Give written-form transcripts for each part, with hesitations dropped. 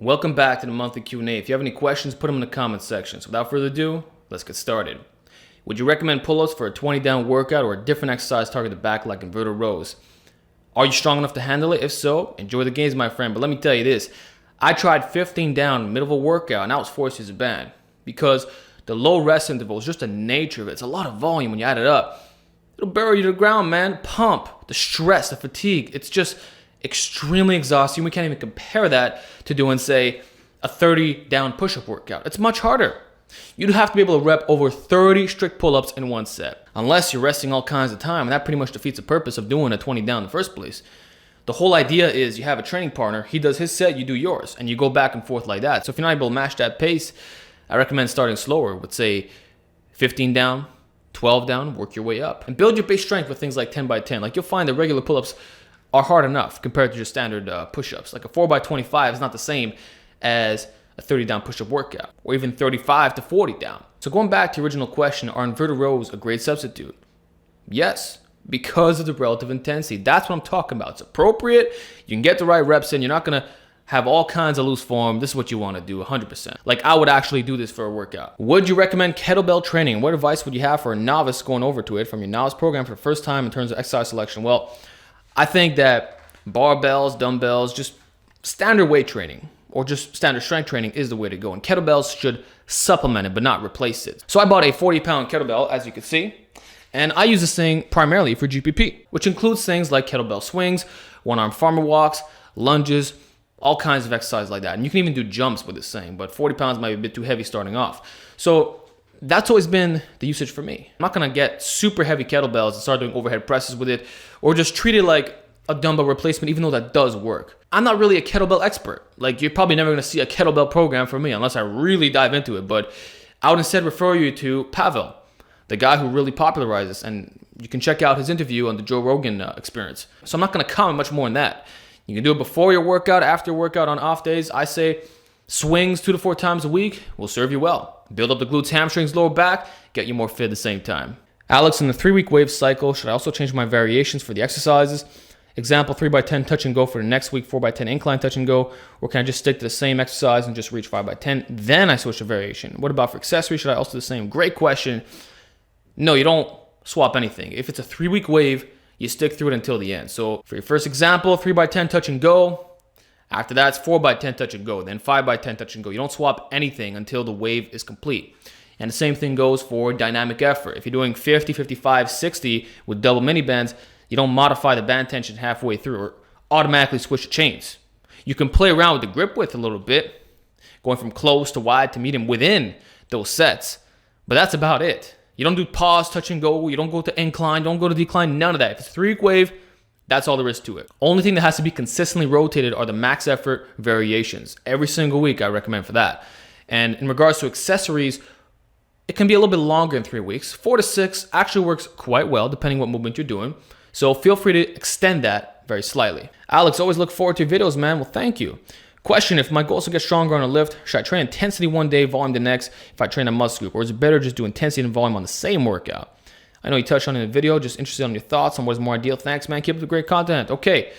Welcome back to the monthly Q&A. If you have any questions, put them in the comments section. So without further ado, let's get started. Would you recommend pull-ups for a 20 down workout or a different exercise target the back like inverted rows? Are you strong enough to handle it? If so, enjoy the gains, my friend. But let me tell you this. I tried 15 down in the middle of a workout and I was forced to use a band because the low rest interval is just the nature of it. It's a lot of volume when you add it up. It'll bury you to the ground, man. Pump, the stress, the fatigue. It's just extremely exhausting. We can't even compare that to doing, say, a 30 down push-up workout. It's much harder. You'd have to be able to rep over 30 strict pull-ups in one set, unless you're resting all kinds of time, and that pretty much defeats the purpose of doing a 20 down in the first place. The whole idea is you have a training partner, he does his set, you do yours, and you go back and forth like that. So if you're not able to match that pace, I recommend starting slower with, say, 15 down, 12 down, work your way up. And build your base strength with things like 10 by 10. Like you'll find that regular pull-ups are hard enough compared to just standard push-ups. Like a 4 by 25 is not the same as a 30 down push-up workout, or even 35 to 40 down. So going back to the original question, are inverted rows a great substitute? Yes, because of the relative intensity. That's what I'm talking about. It's appropriate. You can get the right reps in. You're not gonna have all kinds of loose form. This is what you want to do 100%. Like I would actually do this for a workout. Would you recommend kettlebell training? What advice would you have for a novice going over to it from your novice program for the first time in terms of exercise selection? Well, I think that barbells, dumbbells, just standard weight training or just standard strength training is the way to go. And kettlebells should supplement it, but not replace it. So I bought a 40-pound kettlebell, as you can see, and I use this thing primarily for GPP, which includes things like kettlebell swings, one-arm farmer walks, lunges, all kinds of exercise like that. And you can even do jumps with this thing, but 40 pounds might be a bit too heavy starting off. So that's always been the usage for me. I'm not gonna get super heavy kettlebells and start doing overhead presses with it, or just treat it like a dumbbell replacement, even though that does work. I'm not really a kettlebell expert. Like you're probably never gonna see a kettlebell program from me unless I really dive into it, but I would instead refer you to Pavel, the guy who really popularized this, and you can check out his interview on the Joe Rogan Experience. So I'm not gonna comment much more on that. You can do it before your workout, after your workout, on off days. I say swings 2 to 4 times a week will serve you well. Build up the glutes, hamstrings, lower back, get you more fit at the same time. Alex, in the 3-week wave cycle, should I also change my variations for the exercises? Example, 3 by 10 touch and go for the next week, 4 by 10 incline touch and go, or can I just stick to the same exercise and just reach 5 by 10? Then I switch to variation. What about for accessories? Should I also do the same? Great question. No, you don't swap anything. If it's a 3-week wave, you stick through it until the end. So for your first example, 3 by 10 touch and go. After that, it's 4 by 10 touch and go, then 5 by 10 touch and go. You don't swap anything until the wave is complete. And the same thing goes for dynamic effort. If you're doing 50, 55, 60 with double mini bands, you don't modify the band tension halfway through or automatically switch the chains. You can play around with the grip width a little bit, going from close to wide to medium within those sets. But that's about it. You don't do pause, touch and go. You don't go to incline, don't go to decline, none of that. If it's a 3-week wave, that's all there is to it. Only thing that has to be consistently rotated are the max effort variations. Every single week I recommend for that. And in regards to accessories, it can be a little bit longer than 3 weeks. 4 to 6 actually works quite well depending what movement you're doing. So feel free to extend that very slightly. Alex, always look forward to your videos, man. Well, thank you. Question, if my goal is to get stronger on a lift, should I train intensity one day, volume the next if I train a muscle group? Or is it better just do intensity and volume on the same workout? I know you touched on it in the video, just interested on your thoughts on what is more ideal. Thanks, man. Keep up the great content. Okay.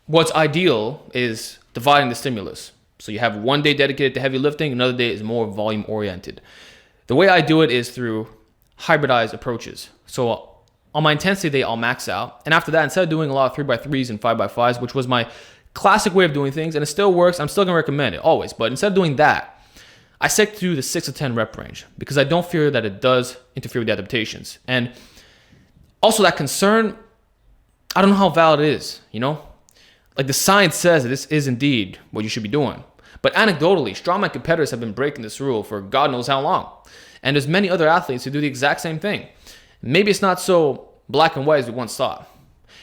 What's ideal is dividing the stimulus. So you have one day dedicated to heavy lifting, another day is more volume oriented. The way I do it is through hybridized approaches. So on my intensity day, I'll max out. And after that, instead of doing a lot of 3 by 3s and 5 by 5s, which was my classic way of doing things, and it still works, I'm still gonna recommend it always. But instead of doing that, I stick to the 6 to 10 rep range because I don't fear that it does interfere with the adaptations. And also that concern, I don't know how valid it is, you know? Like the science says that this is indeed what you should be doing. But anecdotally, strongman competitors have been breaking this rule for God knows how long. And there's many other athletes who do the exact same thing. Maybe it's not so black and white as we once thought.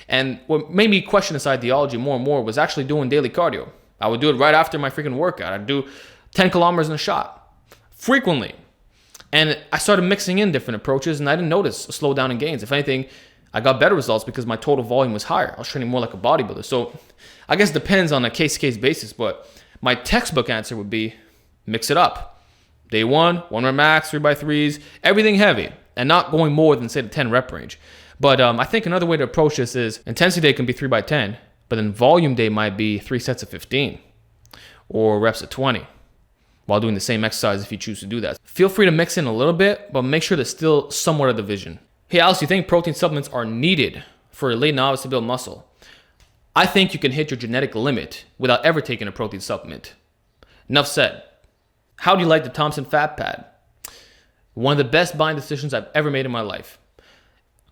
And what made me question this ideology more and more was actually doing daily cardio. I would do it right after my freaking workout. I'd do 10 kilometers in a shot frequently. And I started mixing in different approaches and I didn't notice a slowdown in gains. If anything, I got better results because my total volume was higher. I was training more like a bodybuilder. So I guess it depends on a case-to-case basis, but my textbook answer would be mix it up. Day 1 rep max, 3 by 3s, everything heavy, and not going more than, say, the 10 rep range. But I think another way to approach this is intensity day can be 3 by 10, but then volume day might be 3 sets of 15. or reps at 20 while doing the same exercise if you choose to do that. Feel free to mix in a little bit, but make sure there's still somewhat of division. Hey Alex, do you think protein supplements are needed for a late novice to build muscle? I think you can hit your genetic limit without ever taking a protein supplement. Enough said. How do you like the Thompson fat pad? One of the best buying decisions I've ever made in my life.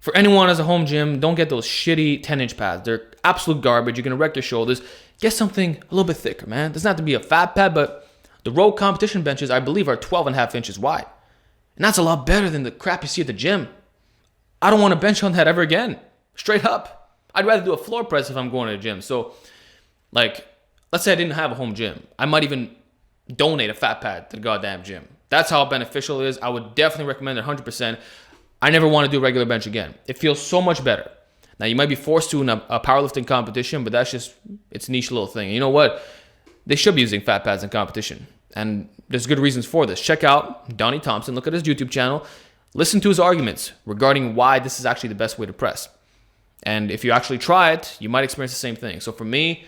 For anyone as a home gym, don't get those shitty 10-inch pads. They're absolute garbage. You're going to wreck your shoulders. Get something a little bit thicker, man. It doesn't have to be a fat pad, but the road competition benches, I believe, are 12.5 inches wide. And that's a lot better than the crap you see at the gym. I don't want to bench on that ever again. Straight up. I'd rather do a floor press if I'm going to the gym. So, like, let's say I didn't have a home gym. I might even donate a fat pad to the goddamn gym. That's how beneficial it is. I would definitely recommend it 100%. I never want to do a regular bench again. It feels so much better. Now, you might be forced to in a powerlifting competition, but that's just, it's a niche little thing. And you know what? They should be using fat pads in competition. And there's good reasons for this. Check out Donnie Thompson. Look at his YouTube channel. Listen to his arguments regarding why this is actually the best way to press. And if you actually try it, you might experience the same thing. So for me,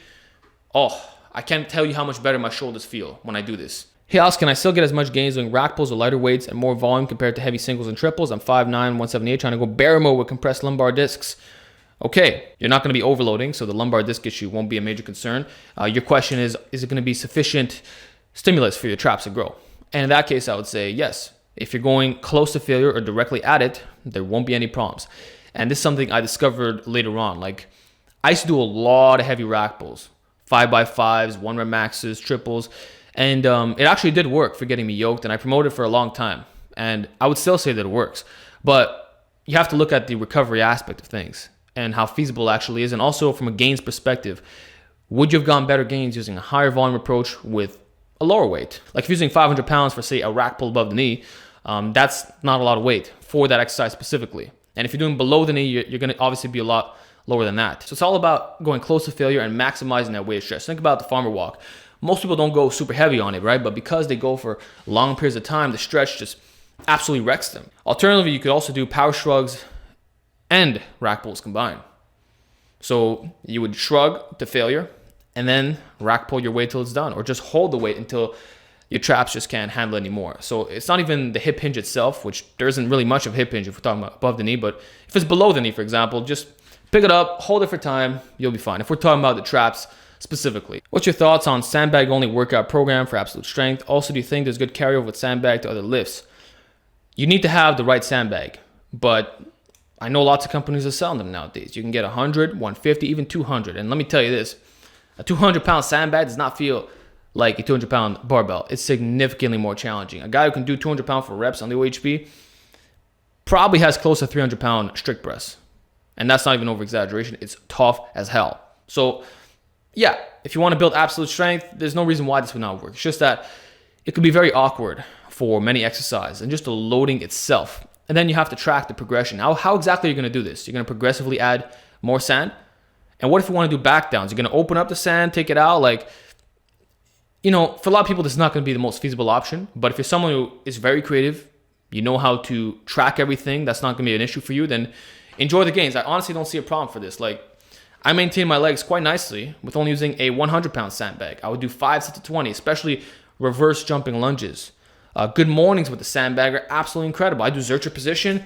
I can't tell you how much better my shoulders feel when I do this. Hey Alex, can I still get as much gains doing rack pulls or lighter weights and more volume compared to heavy singles and triples? I'm 5'9", 178, trying to go bear mode with compressed lumbar discs. Okay, you're not going to be overloading, so the lumbar disc issue won't be a major concern. Your question is it going to be sufficient stimulus for your traps to grow? And in that case, I would say yes. If you're going close to failure or directly at it, there won't be any problems. And this is something I discovered later on. Like, I used to do a lot of heavy rack pulls, 5x5s, 1-rep maxes, triples. And it actually did work for getting me yoked, and I promoted it for a long time. And I would still say that it works. But you have to look at the recovery aspect of things and how feasible it actually is. And also from a gains perspective, would you have gotten better gains using a higher volume approach with a lower weight? Like if you're using 500 pounds for, say, a rack pull above the knee, that's not a lot of weight for that exercise specifically. And if you're doing below the knee, you're going to obviously be a lot lower than that. So it's all about going close to failure and maximizing that weight stretch. Think about the farmer walk. Most people don't go super heavy on it, right? But because they go for long periods of time, the stretch just absolutely wrecks them. Alternatively, you could also do power shrugs and rack pulls combined. So you would shrug to failure and then rack pull your weight till it's done, or just hold the weight until your traps just can't handle it anymore. So it's not even the hip hinge itself, which there isn't really much of hip hinge if we're talking about above the knee, but if it's below the knee, for example, just pick it up, hold it for time, you'll be fine. If we're talking about the traps specifically. What's your thoughts on sandbag only workout program for absolute strength? Also, do you think there's good carryover with sandbag to other lifts? You need to have the right sandbag, but I know lots of companies are selling them nowadays. You can get 100, 150, even 200. And let me tell you this, a 200-pound sandbag does not feel like a 200-pound barbell. It's significantly more challenging. A guy who can do 200 pounds for reps on the OHP probably has close to 300-pound strict press. And that's not even over exaggeration. It's tough as hell. So yeah, if you want to build absolute strength, there's no reason why this would not work. It's just that it could be very awkward for many exercises and just the loading itself. And then you have to track the progression. How exactly are you going to do this? You're going to progressively add more sand? And what if you want to do back downs? You're going to open up the sand, take it out? Like, you know, for a lot of people, this is not going to be the most feasible option. But if you're someone who is very creative, you know how to track everything, that's not going to be an issue for you, then enjoy the gains. I honestly don't see a problem for this. Like, I maintain my legs quite nicely with only using a 100-pound sandbag. I would do 5 sets of 20, especially reverse jumping lunges. Good mornings with the sandbag are absolutely incredible. I do Zercher position.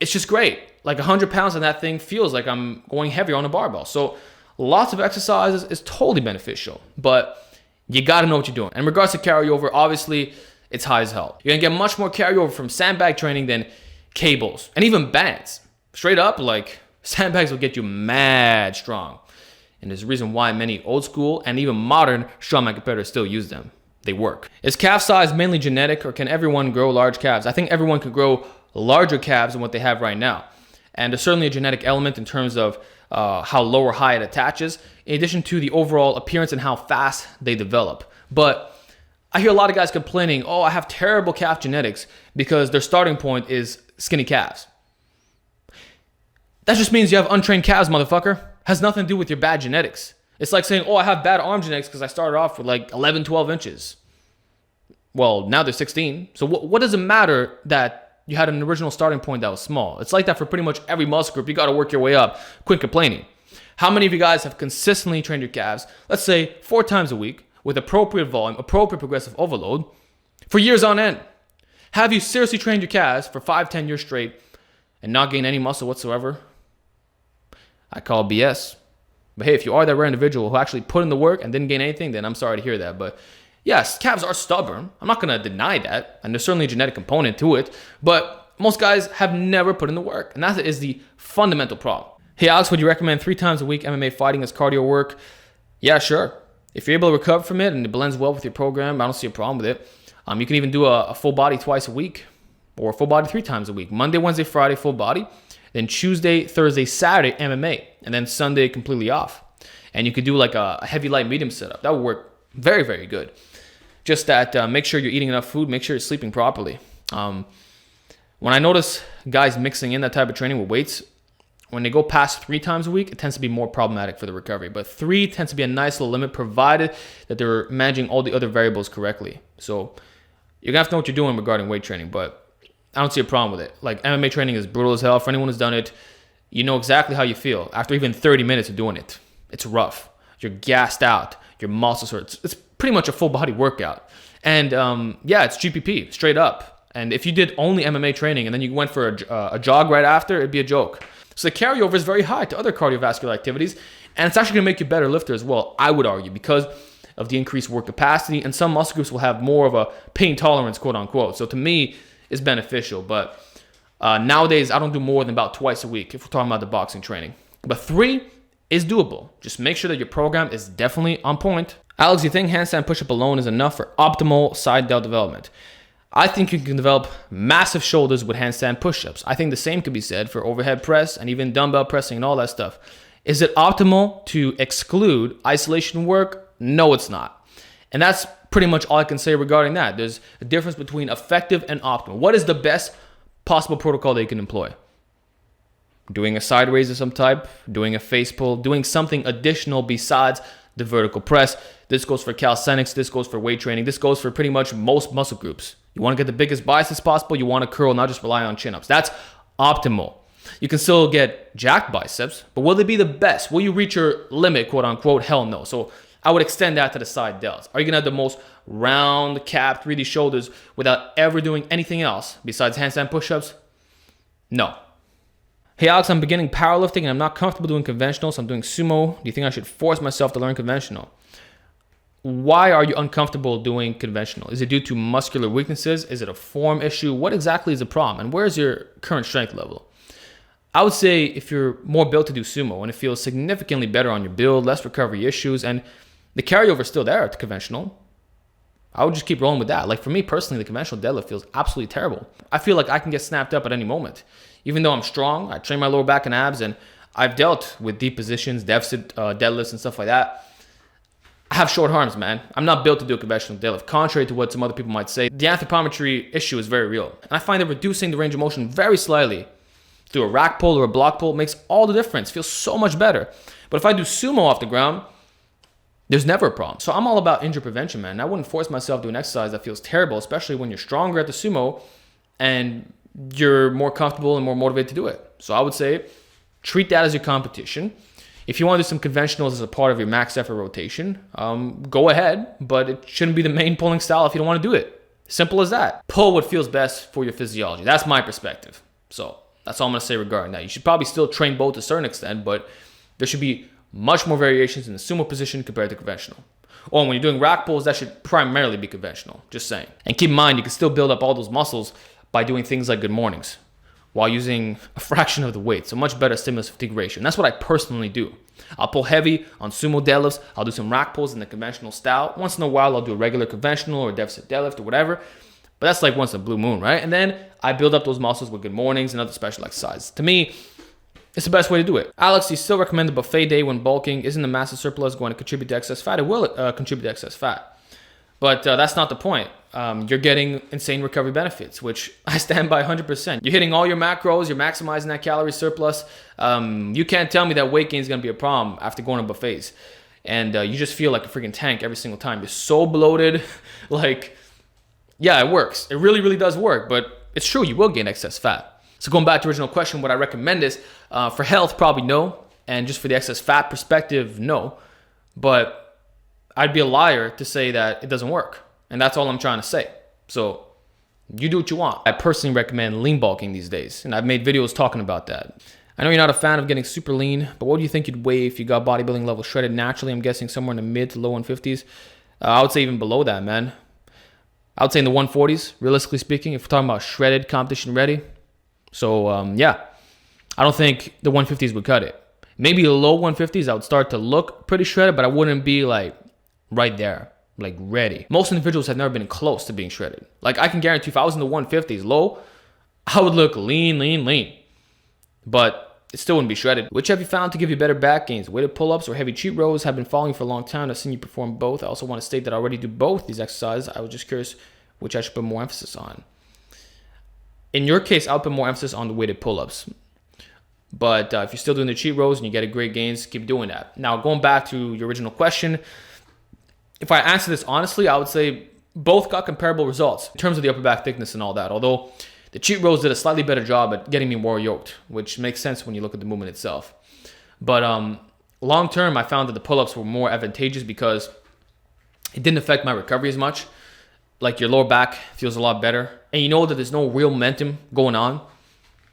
It's just great. Like 100 pounds on that thing feels like I'm going heavier on a barbell. So lots of exercises is totally beneficial, but you got to know what you're doing. And in regards to carryover, obviously it's high as hell. You're going to get much more carryover from sandbag training than cables and even bands. Straight up, like, sandbags will get you mad strong. And there's a reason why many old school and even modern strongman competitors still use them. They work. Is calf size mainly genetic, or can everyone grow large calves? I think everyone could grow larger calves than what they have right now. And there's certainly a genetic element in terms of how low or high it attaches, in addition to the overall appearance and how fast they develop. But I hear a lot of guys complaining, I have terrible calf genetics because their starting point is skinny calves. That just means you have untrained calves, motherfucker. Has nothing to do with your bad genetics. It's like saying, I have bad arm genetics because I started off with like 11, 12 inches. Well, now they're 16. So what does it matter that you had an original starting point that was small? It's like that for pretty much every muscle group. You got to work your way up. Quit complaining. How many of you guys have consistently trained your calves, let's say 4 times a week, with appropriate volume, appropriate progressive overload for years on end? Have you seriously trained your calves for 5-10 years straight and not gain any muscle whatsoever? I call BS. But hey, if you are that rare individual who actually put in the work and didn't gain anything, then I'm sorry to hear that. But yes, calves are stubborn. I'm not going to deny that. And there's certainly a genetic component to it. But most guys have never put in the work. And that is the fundamental problem. Hey, Alex, would you recommend 3 times a week MMA fighting as cardio work? Yeah, sure. If you're able to recover from it and it blends well with your program, I don't see a problem with it. You can even do a full body twice a week or a full body 3 times a week. Monday, Wednesday, Friday, full body. Then Tuesday, Thursday, Saturday, MMA. And then Sunday, completely off. And you could do like a heavy, light, medium setup. That would work very, very good. Just that make sure you're eating enough food. Make sure you're sleeping properly. When I notice guys mixing in that type of training with weights, when they go past 3 times a week, it tends to be more problematic for the recovery. But 3 tends to be a nice little limit, provided that they're managing all the other variables correctly. So you're going to have to know what you're doing regarding weight training, but I don't see a problem with it. Like, MMA training is brutal as hell. For anyone who's done it, you know exactly how you feel after even 30 minutes of doing it. It's rough. You're gassed out. Your muscles hurt. It's pretty much a full body workout. And yeah, it's GPP, straight up. And if you did only MMA training and then you went for a jog right after, it'd be a joke. So the carryover is very high to other cardiovascular activities, and it's actually going to make you a better lifter as well, I would argue, because of the increased work capacity, and some muscle groups will have more of a pain tolerance, quote unquote. So to me, it's beneficial. But nowadays, I don't do more than about twice a week if we're talking about the boxing training. But 3 is doable. Just make sure that your program is definitely on point. Alex, you think handstand push-up alone is enough for optimal side delt development? I think you can develop massive shoulders with handstand push-ups. I think the same could be said for overhead press and even dumbbell pressing and all that stuff. Is it optimal to exclude isolation work? No, it's not. And that's pretty much all I can say regarding that. There's a difference between effective and optimal. What is the best possible protocol that you can employ? Doing a side raise of some type, doing a face pull, doing something additional besides the vertical press. This goes for calisthenics, this goes for weight training, this goes for pretty much most muscle groups. You want to get the biggest biceps possible, you want to curl, not just rely on chin-ups. That's optimal. You can still get jacked biceps, but will they be the best? Will you reach your limit, quote unquote? Hell no. So I would extend that to the side delts. Are you going to have the most round, capped, 3D shoulders without ever doing anything else besides handstand push-ups? No. Hey Alex, I'm beginning powerlifting and I'm not comfortable doing conventional, so I'm doing sumo. Do you think I should force myself to learn conventional? Why are you uncomfortable doing conventional? Is it due to muscular weaknesses? Is it a form issue? What exactly is the problem? And where's your current strength level? I would say if you're more built to do sumo and it feels significantly better on your build, less recovery issues, and the carryover is still there to conventional, I would just keep rolling with that. Like for me personally, the conventional deadlift feels absolutely terrible. I feel like I can get snapped up at any moment. Even though I'm strong, I train my lower back and abs, and I've dealt with deep positions, deficit deadlifts and stuff like that. I have short arms, man. I'm not built to do a conventional deadlift, contrary to what some other people might say. The anthropometry issue is very real. And I find that reducing the range of motion very slightly through a rack pull or a block pull makes all the difference. Feels so much better. But if I do sumo off the ground, there's never a problem. So I'm all about injury prevention, man. I wouldn't force myself to do an exercise that feels terrible, especially when you're stronger at the sumo and you're more comfortable and more motivated to do it. So I would say treat that as your competition. If you want to do some conventionals as a part of your max effort rotation, go ahead, but it shouldn't be the main pulling style if you don't want to do it. Simple as that. Pull what feels best for your physiology. That's my perspective. So that's all I'm going to say regarding that. You should probably still train both to a certain extent, but there should be much more variations in the sumo position compared to conventional. Or when you're doing rack pulls, that should primarily be conventional. Just saying. And keep in mind, you can still build up all those muscles by doing things like good mornings while using a fraction of the weight. So much better stimulus fatigue ratio. And that's what I personally do. I'll pull heavy on sumo deadlifts. I'll do some rack pulls in the conventional style. Once in a while, I'll do a regular conventional or deficit deadlift or whatever. But that's like once in a blue moon, right? And then I build up those muscles with good mornings and other special exercises. To me, it's the best way to do it. Alex, you still recommend the buffet day when bulking? Isn't the massive surplus going to contribute to excess fat? It will contribute to excess fat. But that's not the point. You're getting insane recovery benefits, which I stand by 100%. You're hitting all your macros. You're maximizing that calorie surplus. You can't tell me that weight gain is going to be a problem after going to buffets. And you just feel like a freaking tank every single time. You're so bloated. Like, yeah, it works. It really, really does work. But it's true. You will gain excess fat. So going back to the original question, what I recommend is for health, probably no. And just for the excess fat perspective, no. But I'd be a liar to say that it doesn't work. And that's all I'm trying to say. So you do what you want. I personally recommend lean bulking these days, and I've made videos talking about that. I know you're not a fan of getting super lean, but what do you think you'd weigh if you got bodybuilding level shredded naturally? I'm guessing somewhere in the mid to low 150s. I would say even below that, man. I would say in the 140s, realistically speaking, if we're talking about shredded, competition ready. So yeah, I don't think the 150s would cut it. Maybe the low 150s, I would start to look pretty shredded, but I wouldn't be like right there, like ready. Most individuals have never been close to being shredded. Like I can guarantee if I was in the 150s low, I would look lean. But it still wouldn't be shredded. Which have you found to give you better back gains? Weighted pull-ups or heavy cheat rows? Have been following you for a long time. I've seen you perform both. I also want to state that I already do both these exercises. I was just curious which I should put more emphasis on. In your case, I'll put more emphasis on the weighted pull-ups. But if you're still doing the cheat rows and you get a great gains, keep doing that. Now, going back to your original question, if I answer this honestly, I would say both got comparable results in terms of the upper back thickness and all that. Although the cheat rows did a slightly better job at getting me more yoked, which makes sense when you look at the movement itself. But long term, I found that the pull-ups were more advantageous because it didn't affect my recovery as much. Like your lower back feels a lot better. And you know that there's no real momentum going on.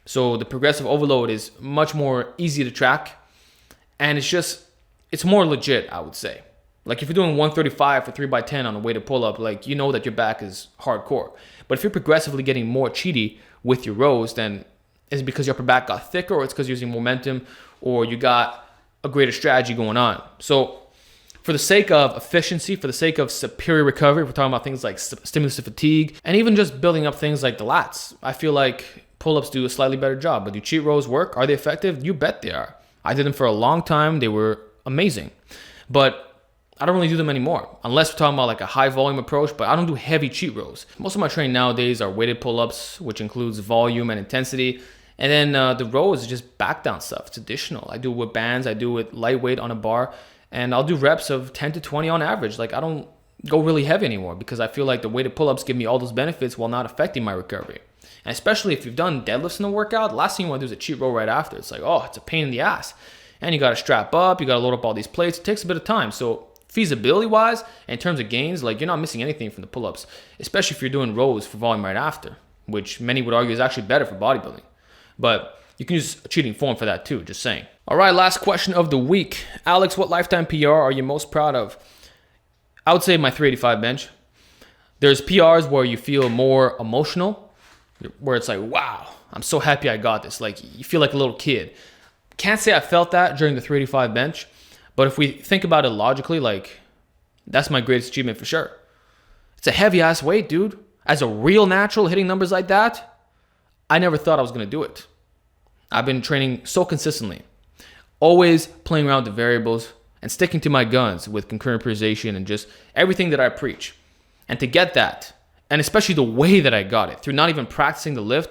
So the progressive overload is much more easy to track. And it's more legit, I would say. Like if you're doing 135 for 3x10 on a weighted pull-up, like you know that your back is hardcore. But if you're progressively getting more cheaty with your rows, then is it because your upper back got thicker, or it's because you're using momentum, or you got a greater strategy going on? So for the sake of efficiency, for the sake of superior recovery, we're talking about things like stimulus to fatigue, and even just building up things like the lats. I feel like pull-ups do a slightly better job. But do cheat rows work? Are they effective? You bet they are. I did them for a long time. They were amazing. But I don't really do them anymore, unless we're talking about like a high volume approach, but I don't do heavy cheat rows. Most of my training nowadays are weighted pull-ups, which includes volume and intensity. And then the rows is just back down stuff. It's additional. I do it with bands. I do it lightweight on a bar, and I'll do reps of 10 to 20 on average. Like I don't go really heavy anymore because I feel like the weighted pull-ups give me all those benefits while not affecting my recovery. And especially if you've done deadlifts in a workout, the last thing you want to do is a cheat row right after. It's like, oh, it's a pain in the ass. And you got to strap up. You got to load up all these plates. It takes a bit of time. So feasibility wise, in terms of gains, like you're not missing anything from the pull-ups, especially if you're doing rows for volume right after, which many would argue is actually better for bodybuilding. But you can use a cheating form for that too, just saying. All right, last question of the week. Alex, what lifetime PR are you most proud of? I would say my 385 bench. There's PRs where you feel more emotional, where it's like, wow, I'm so happy I got this. Like you feel like a little kid. Can't say I felt that during the 385 bench. But if we think about it logically, like that's my greatest achievement for sure. It's a heavy ass weight, dude. As a real natural hitting numbers like that, I never thought I was going to do it. I've been training so consistently, always playing around with the variables and sticking to my guns with concurrent periodization and just everything that I preach. And to get that, and especially the way that I got it through not even practicing the lift,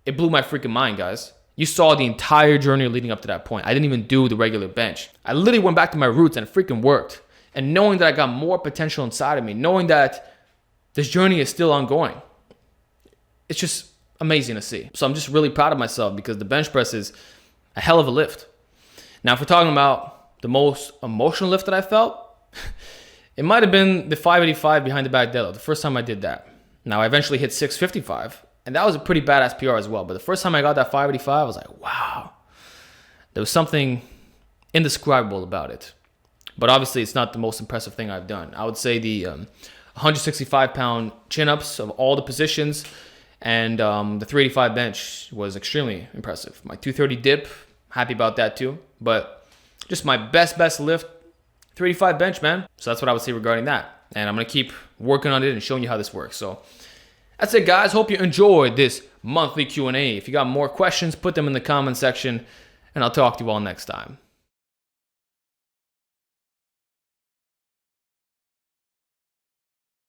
it blew my freaking mind, guys. You saw the entire journey leading up to that point. I didn't even do the regular bench. I literally went back to my roots and it freaking worked. And knowing that I got more potential inside of me, knowing that this journey is still ongoing, it's just amazing to see. So I'm just really proud of myself because the bench press is a hell of a lift. Now, if we're talking about the most emotional lift that I felt, it might have been the 585 behind the back deadlift, the first time I did that. Now, I eventually hit 655. And that was a pretty badass PR as well. But the first time I got that 585, I was like, wow. There was something indescribable about it. But obviously, it's not the most impressive thing I've done. I would say the 165-pound chin-ups of all the positions and the 385 bench was extremely impressive. My 230 dip, happy about that too. But just my best lift, 385 bench, man. So that's what I would say regarding that. And I'm going to keep working on it and showing you how this works. So that's it, guys. Hope you enjoyed this monthly Q&A. If you got more questions, put them in the comment section, and I'll talk to you all next time.